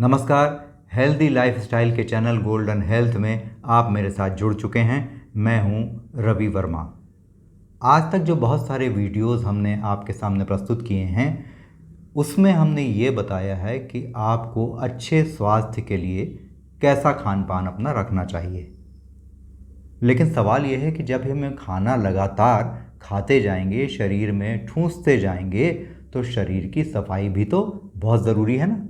नमस्कार। Healthy lifestyle के channel golden health में आप मेरे साथ जुड़ चुके हैं। मैं हूं रवि वर्मा। आज तक जो बहुत सारे वीडियोस हमने आपके सामने प्रस्तुत किए हैं उसमें हमने ये बताया है कि आपको अच्छे स्वास्थ्य के लिए कैसा खान पान अपना रखना चाहिए। लेकिन सवाल ये है कि जब हम खाना लगातार खाते जाएंगे, शरीर में ठूंसते जाएंगे, तो शरीर की सफाई भी तो बहुत ज़रूरी है ना।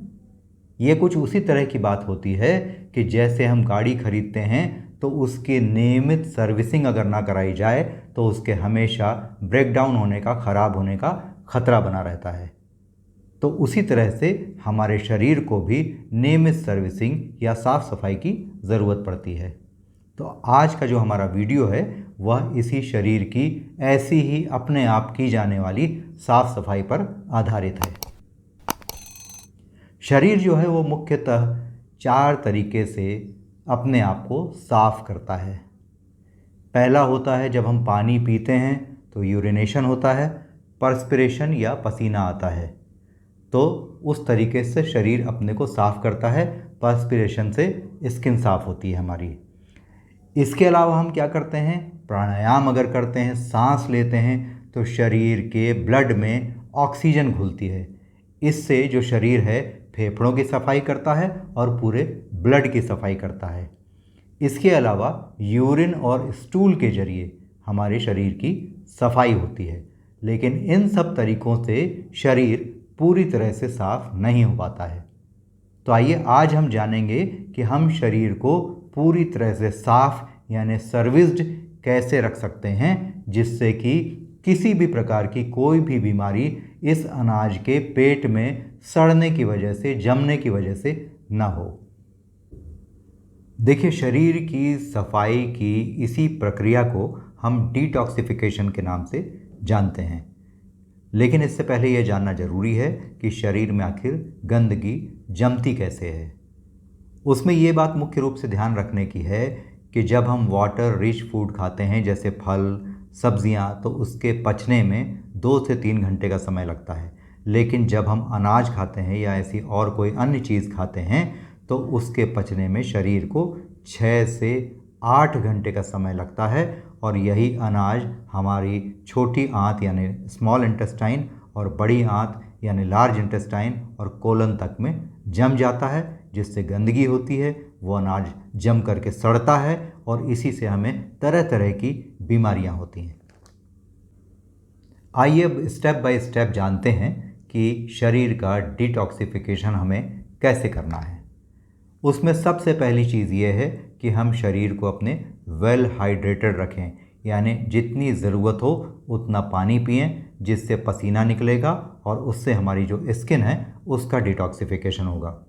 ये कुछ उसी तरह की बात होती है कि जैसे हम गाड़ी खरीदते हैं तो उसकी नियमित सर्विसिंग अगर ना कराई जाए तो उसके हमेशा ब्रेकडाउन होने का, ख़राब होने का खतरा बना रहता है। तो उसी तरह से हमारे शरीर को भी नियमित सर्विसिंग या साफ़ सफाई की ज़रूरत पड़ती है। तो आज का जो हमारा वीडियो है वह इसी शरीर की ऐसी ही अपने आप की जाने वाली साफ़ सफाई पर आधारित है। शरीर जो है वो मुख्यतः 4 तरीके से अपने आप को साफ करता है। पहला होता है जब हम पानी पीते हैं तो यूरिनेशन होता है, पर्स्पिरेशन या पसीना आता है, तो उस तरीके से शरीर अपने को साफ करता है। पर्स्पिरेशन से स्किन साफ होती है हमारी। इसके अलावा हम क्या करते हैं, प्राणायाम अगर करते हैं, सांस लेते हैं, तो शरीर के ब्लड में ऑक्सीजन घुलती है। इससे जो शरीर है फेफड़ों की सफाई करता है और पूरे ब्लड की सफाई करता है। इसके अलावा यूरिन और स्टूल के जरिए हमारे शरीर की सफाई होती है। लेकिन इन सब तरीक़ों से शरीर पूरी तरह से साफ नहीं हो पाता है। तो आइए आज हम जानेंगे कि हम शरीर को पूरी तरह से साफ यानी सर्विस्ड कैसे रख सकते हैं, जिससे कि किसी भी प्रकार की कोई भी बीमारी इस अनाज के पेट में सड़ने की वजह से, जमने की वजह से ना हो। देखिए, शरीर की सफाई की इसी प्रक्रिया को हम डिटॉक्सिफिकेशन के नाम से जानते हैं। लेकिन इससे पहले यह जानना ज़रूरी है कि शरीर में आखिर गंदगी जमती कैसे है। उसमें ये बात मुख्य रूप से ध्यान रखने की है कि जब हम वाटर रिच फूड खाते हैं जैसे फल, सब्जियां, तो उसके पचने में 2 से 3 घंटे का समय लगता है। लेकिन जब हम अनाज खाते हैं या ऐसी और कोई अन्य चीज़ खाते हैं तो उसके पचने में शरीर को 6 से 8 घंटे का समय लगता है। और यही अनाज हमारी छोटी आंत यानी स्मॉल इंटेस्टाइन और बड़ी आंत यानी लार्ज इंटेस्टाइन और कोलन तक में जम जाता है, जिससे गंदगी होती है। वो अनाज जम करके सड़ता है और इसी से हमें तरह तरह की बीमारियां होती हैं। आइए अब स्टेप बाय स्टेप जानते हैं कि शरीर का डिटॉक्सिफिकेशन हमें कैसे करना है। उसमें सबसे पहली चीज़ ये है कि हम शरीर को अपने वेल हाइड्रेटेड रखें, यानी जितनी ज़रूरत हो उतना पानी पिएं, जिससे पसीना निकलेगा और उससे हमारी जो स्किन है उसका डिटॉक्सिफिकेशन होगा।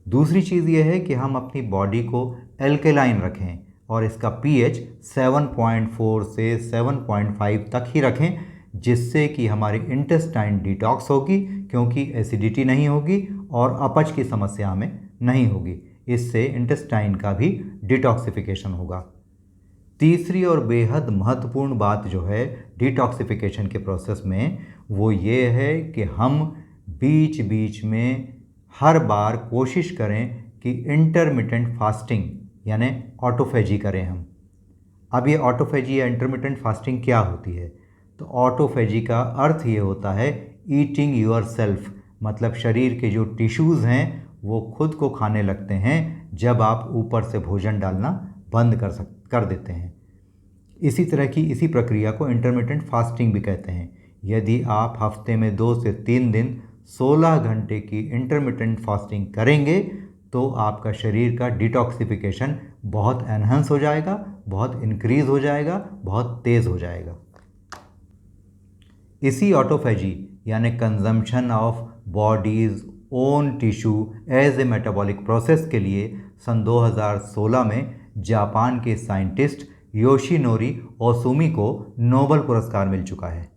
दूसरी चीज़ ये है कि हम अपनी बॉडी को एल्केलाइन रखें और इसका पीएच 7.4 से 7.5 तक ही रखें, जिससे कि हमारी इंटेस्टाइन डिटॉक्स होगी, क्योंकि एसिडिटी नहीं होगी और अपच की समस्या हमें नहीं होगी। इससे इंटेस्टाइन का भी डिटॉक्सिफिकेशन होगा। तीसरी और बेहद महत्वपूर्ण बात जो है डिटॉक्सिफिकेशन के प्रोसेस में, वो ये है कि हम बीच बीच में हर बार कोशिश करें कि इंटरमिटेंट फास्टिंग यानी ऑटोफेजी करें हम। अब ये ऑटोफेजी या इंटरमिटेंट फास्टिंग क्या होती है? तो ऑटोफेजी का अर्थ ये होता है ईटिंग योर सेल्फ, मतलब शरीर के जो टिश्यूज़ हैं वो खुद को खाने लगते हैं जब आप ऊपर से भोजन डालना बंद कर देते हैं। इसी प्रक्रिया को इंटरमिटेंट फास्टिंग भी कहते हैं। यदि आप हफ्ते में 2 से 3 दिन 16 घंटे की इंटरमिटेंट फास्टिंग करेंगे तो आपका शरीर का डिटॉक्सिफिकेशन बहुत एनहांस हो जाएगा, बहुत इंक्रीज़ हो जाएगा, बहुत तेज़ हो जाएगा। इसी ऑटोफेजी यानी consumption of body's own tissue as a metabolic process के लिए सन 2016 में जापान के साइंटिस्ट योशिनोरी ओसुमी को नोबेल पुरस्कार मिल चुका है।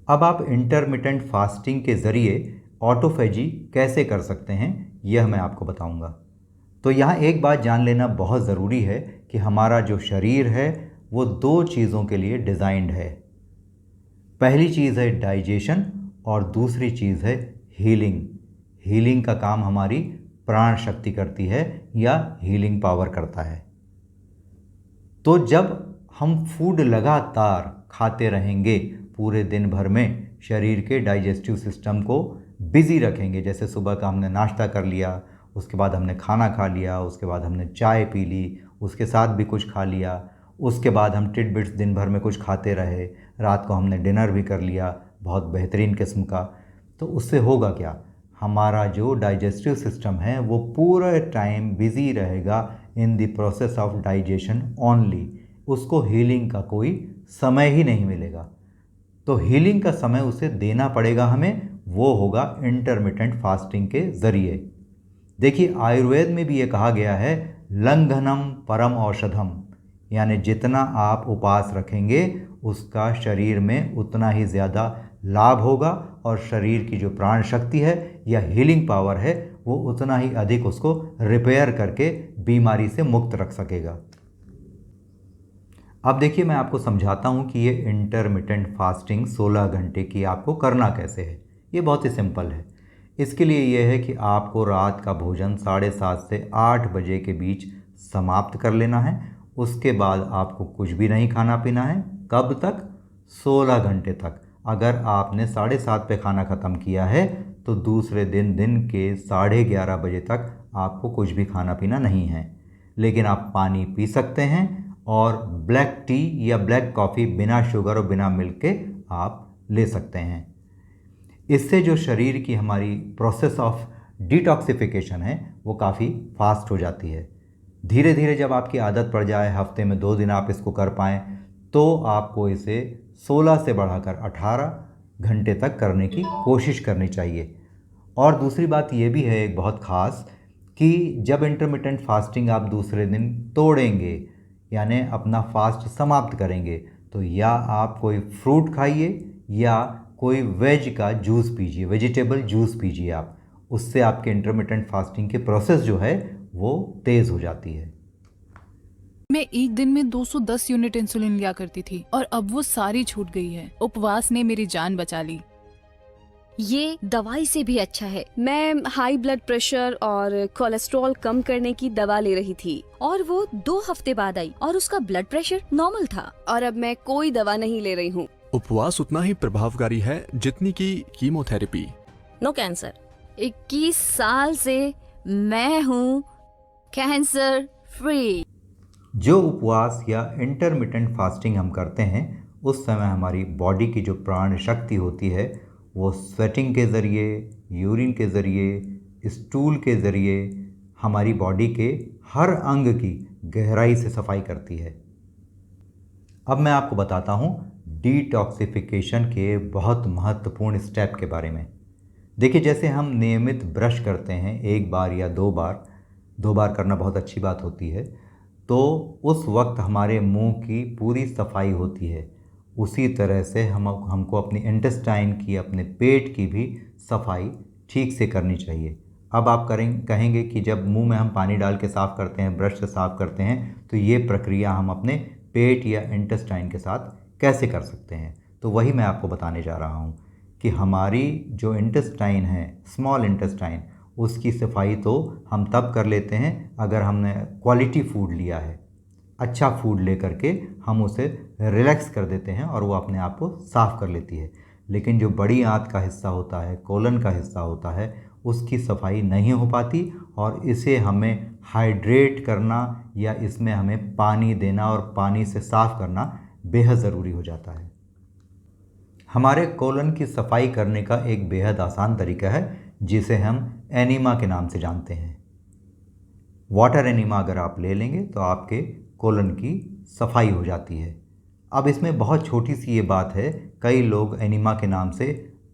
अब आप इंटरमिटेंट फास्टिंग के ज़रिए ऑटोफेजी कैसे कर सकते हैं, यह मैं आपको बताऊंगा। तो यहाँ एक बात जान लेना बहुत ज़रूरी है कि हमारा जो शरीर है वो 2 चीज़ों के लिए डिज़ाइंड है। पहली चीज़ है डाइजेशन और दूसरी चीज़ है हीलिंग। हीलिंग का काम हमारी प्राण शक्ति करती है या हीलिंग पावर करता है। तो जब हम फूड लगातार खाते रहेंगे पूरे दिन भर में, शरीर के डाइजेस्टिव सिस्टम को बिजी रखेंगे, जैसे सुबह का हमने नाश्ता कर लिया, उसके बाद हमने खाना खा लिया, उसके बाद हमने चाय पी ली, उसके साथ भी कुछ खा लिया, उसके बाद हम टिडबिट्स दिन भर में कुछ खाते रहे, रात को हमने डिनर भी कर लिया बहुत बेहतरीन किस्म का। तो उससे होगा क्या, हमारा जो डाइजेस्टिव सिस्टम है वो पूरा टाइम बिजी रहेगा in the process of digestion only, उसको हीलिंग का कोई समय ही नहीं मिलेगा। तो हीलिंग का समय उसे देना पड़ेगा हमें, वो होगा इंटरमिटेंट फास्टिंग के ज़रिए। देखिए आयुर्वेद में भी ये कहा गया है, लंघनम परम औषधम, यानी जितना आप उपवास रखेंगे उसका शरीर में उतना ही ज़्यादा लाभ होगा और शरीर की जो प्राण शक्ति है या हीलिंग पावर है वो उतना ही अधिक उसको रिपेयर करके बीमारी से मुक्त रख सकेगा। अब देखिए मैं आपको समझाता हूँ कि ये इंटरमिटेंट फास्टिंग 16 घंटे की आपको करना कैसे है। ये बहुत ही सिंपल है। इसके लिए ये है कि आपको रात का भोजन 7:30 से 8 बजे के बीच समाप्त कर लेना है। उसके बाद आपको कुछ भी नहीं खाना पीना है। कब तक? 16 घंटे तक। अगर आपने 7:30 पे खाना ख़त्म किया है तो दूसरे दिन के 11:30 बजे तक आपको कुछ भी खाना पीना नहीं है। लेकिन आप पानी पी सकते हैं और ब्लैक टी या ब्लैक कॉफ़ी बिना शुगर और बिना मिल्क के आप ले सकते हैं। इससे जो शरीर की हमारी प्रोसेस ऑफ डिटॉक्सिफिकेशन है वो काफ़ी फास्ट हो जाती है। धीरे धीरे जब आपकी आदत पड़ जाए, हफ्ते में 2 दिन आप इसको कर पाएँ, तो आपको इसे 16 से बढ़ाकर 18 घंटे तक करने की कोशिश करनी चाहिए। और दूसरी बात ये भी है एक बहुत ख़ास, कि जब इंटरमिटेंट फास्टिंग आप दूसरे दिन तोड़ेंगे यानी अपना फास्ट समाप्त करेंगे, तो या आप कोई फ्रूट खाइए या कोई वेज का जूस पीजिए, वेजिटेबल जूस पीजिए आप। उससे आपके इंटरमिटेंट फास्टिंग की प्रोसेस जो है वो तेज़ हो जाती है। मैं एक दिन में 210 यूनिट इंसुलिन लिया करती थी और अब वो सारी छूट गई है। उपवास ने मेरी जान बचा ली। ये दवाई से भी अच्छा है। मैं हाई ब्लड प्रेशर और कोलेस्ट्रॉल कम करने की दवा ले रही थी और वो 2 हफ्ते बाद आई और उसका ब्लड प्रेशर नॉर्मल था और अब मैं कोई दवा नहीं ले रही हूँ। उपवास उतना ही प्रभावकारी है जितनी की कीमोथेरेपी। No cancer. 21 साल से मैं हूँ कैंसर फ्री। जो उपवास या इंटरमिटेंट फास्टिंग हम करते हैं उस समय हमारी बॉडी की जो प्राण शक्ति होती है वो स्वेटिंग के ज़रिए, यूरिन के ज़रिए, स्टूल के ज़रिए हमारी बॉडी के हर अंग की गहराई से सफाई करती है। अब मैं आपको बताता हूँ डिटॉक्सिफिकेशन के बहुत महत्वपूर्ण स्टेप के बारे में। देखिए जैसे हम नियमित ब्रश करते हैं 1 बार या 2 बार करना बहुत अच्छी बात होती है, तो उस वक्त हमारे मुंह की पूरी सफाई होती है। उसी तरह से हमको अपनी इंटेस्टाइन की, अपने पेट की भी सफाई ठीक से करनी चाहिए। अब आप कहेंगे कि जब मुंह में हम पानी डाल के साफ़ करते हैं, ब्रश से साफ़ करते हैं, तो ये प्रक्रिया हम अपने पेट या इंटेस्टाइन के साथ कैसे कर सकते हैं। तो वही मैं आपको बताने जा रहा हूँ कि हमारी जो इंटेस्टाइन है, स्मॉल इंटेस्टाइन, उसकी सफाई तो हम तब कर लेते हैं अगर हमने क्वालिटी फूड लिया है। अच्छा फूड लेकर के हम उसे रिलैक्स कर देते हैं और वो अपने आप को साफ़ कर लेती है। लेकिन जो बड़ी आंत का हिस्सा होता है, कोलन का हिस्सा होता है, उसकी सफाई नहीं हो पाती और इसे हमें हाइड्रेट करना या इसमें हमें पानी देना और पानी से साफ़ करना बेहद ज़रूरी हो जाता है। हमारे कोलन की सफाई करने का एक बेहद आसान तरीका है जिसे हम एनीमा के नाम से जानते हैं। वाटर एनीमा अगर आप ले लेंगे तो आपके कोलन की सफाई हो जाती है। अब इसमें बहुत छोटी सी ये बात है, कई लोग एनीमा के नाम से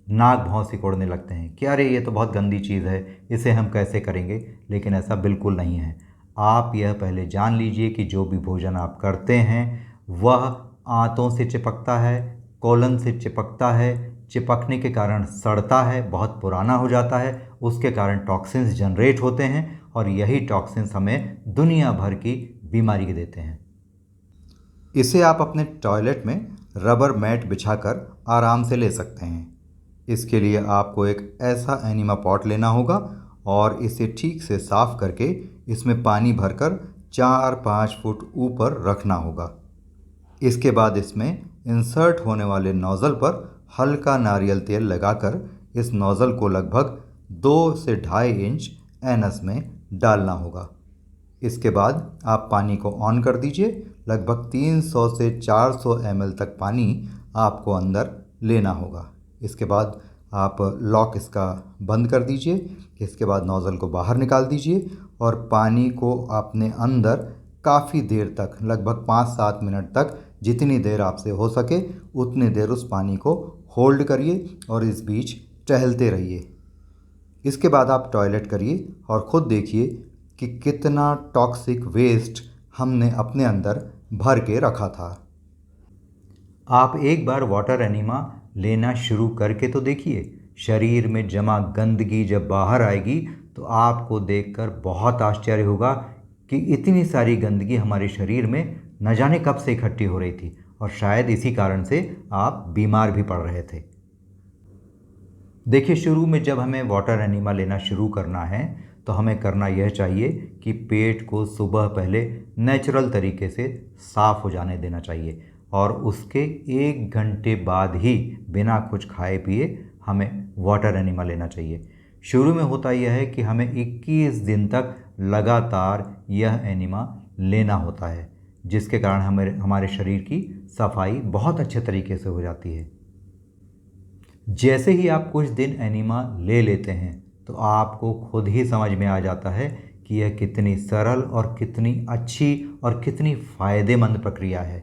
नाक भौं सिकोड़ने लगते हैं कि अरे ये तो बहुत गंदी चीज़ है, इसे हम कैसे करेंगे। लेकिन ऐसा बिल्कुल नहीं है। आप यह पहले जान लीजिए कि जो भी भोजन आप करते हैं वह आंतों से चिपकता है, कोलन से चिपकता है, चिपकने के कारण सड़ता है, बहुत पुराना हो जाता है, उसके कारण टॉक्सिन्स जनरेट होते हैं और यही टॉक्सिन्स हमें दुनिया भर की बीमारी के देते हैं। इसे आप अपने टॉयलेट में रबर मैट बिछाकर आराम से ले सकते हैं। इसके लिए आपको एक ऐसा एनिमा पॉट लेना होगा और इसे ठीक से साफ़ करके इसमें पानी भरकर 4-5 फुट ऊपर रखना होगा। इसके बाद इसमें इंसर्ट होने वाले नोज़ल पर हल्का नारियल तेल लगाकर इस नोज़ल को लगभग 2 से 2.5 इंच एनस में डालना होगा। इसके बाद आप पानी को ऑन कर दीजिए। लगभग 300 से 400 ml तक पानी आपको अंदर लेना होगा। इसके बाद आप लॉक इसका बंद कर दीजिए। इसके बाद नोज़ल को बाहर निकाल दीजिए और पानी को अपने अंदर काफ़ी देर तक, लगभग 5-7 मिनट तक, जितनी देर आपसे हो सके उतनी देर उस पानी को होल्ड करिए और इस बीच टहलते रहिए। इसके बाद आप टॉयलेट करिए और ख़ुद देखिए कि कितना टॉक्सिक वेस्ट हमने अपने अंदर भर के रखा था। आप एक बार वाटर एनिमा लेना शुरू करके तो देखिए। शरीर में जमा गंदगी जब बाहर आएगी तो आपको देखकर बहुत आश्चर्य होगा कि इतनी सारी गंदगी हमारे शरीर में न जाने कब से इकट्ठी हो रही थी और शायद इसी कारण से आप बीमार भी पड़ रहे थे। देखिए, शुरू में जब हमें वाटर एनिमा लेना शुरू करना है तो हमें करना यह चाहिए कि पेट को सुबह पहले नेचुरल तरीके से साफ़ हो जाने देना चाहिए और उसके 1 घंटे बाद ही बिना कुछ खाए पिए हमें वाटर एनिमा लेना चाहिए। शुरू में होता यह है कि हमें 21 दिन तक लगातार यह एनिमा लेना होता है, जिसके कारण हमारे शरीर की सफाई बहुत अच्छे तरीके से हो जाती है। जैसे ही आप कुछ दिन एनिमा ले लेते हैं तो आपको खुद ही समझ में आ जाता है कि यह कितनी सरल और कितनी अच्छी और कितनी फ़ायदेमंद प्रक्रिया है।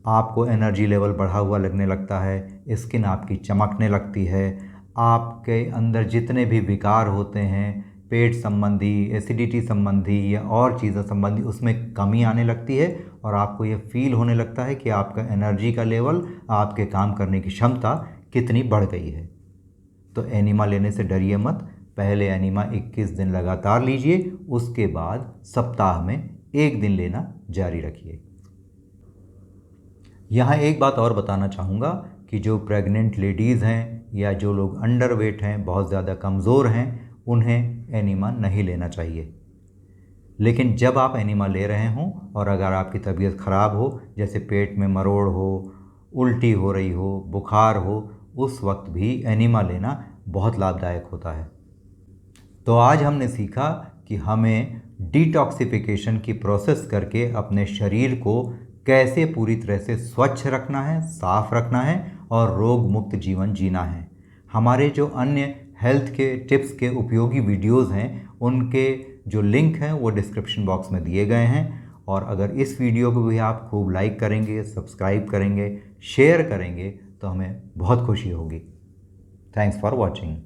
आपको एनर्जी लेवल बढ़ा हुआ लगने लगता है, स्किन आपकी चमकने लगती है, आपके अंदर जितने भी विकार होते हैं, पेट संबंधी, एसिडिटी संबंधी या और चीज़ों संबंधी, उसमें कमी आने लगती है और आपको ये फील होने लगता है कि आपका एनर्जी का लेवल, आपके काम करने की क्षमता कितनी बढ़ गई है। तो एनिमा लेने से डरिए मत। पहले एनिमा 21 दिन लगातार लीजिए, उसके बाद सप्ताह में 1 दिन लेना जारी रखिए। यहाँ एक बात और बताना चाहूँगा कि जो प्रेग्नेंट लेडीज़ हैं या जो लोग अंडरवेट हैं, बहुत ज़्यादा कमज़ोर हैं, उन्हें एनिमा नहीं लेना चाहिए। लेकिन जब आप एनिमा ले रहे हों और अगर आपकी तबीयत ख़राब हो, जैसे पेट में मरोड़ हो, उल्टी हो रही हो, बुखार हो, उस वक्त भी एनिमा लेना बहुत लाभदायक होता है। तो आज हमने सीखा कि हमें डिटॉक्सिफिकेशन की प्रोसेस करके अपने शरीर को कैसे पूरी तरह से स्वच्छ रखना है, साफ़ रखना है और रोग मुक्त जीवन जीना है। हमारे जो अन्य हेल्थ के टिप्स के उपयोगी वीडियोज़ हैं, उनके जो लिंक हैं वो डिस्क्रिप्शन बॉक्स में दिए गए हैं। और अगर इस वीडियो को भी आप खूब लाइक करेंगे, सब्सक्राइब करेंगे, शेयर करेंगे तो हमें बहुत खुशी होगी। Thanks for watching.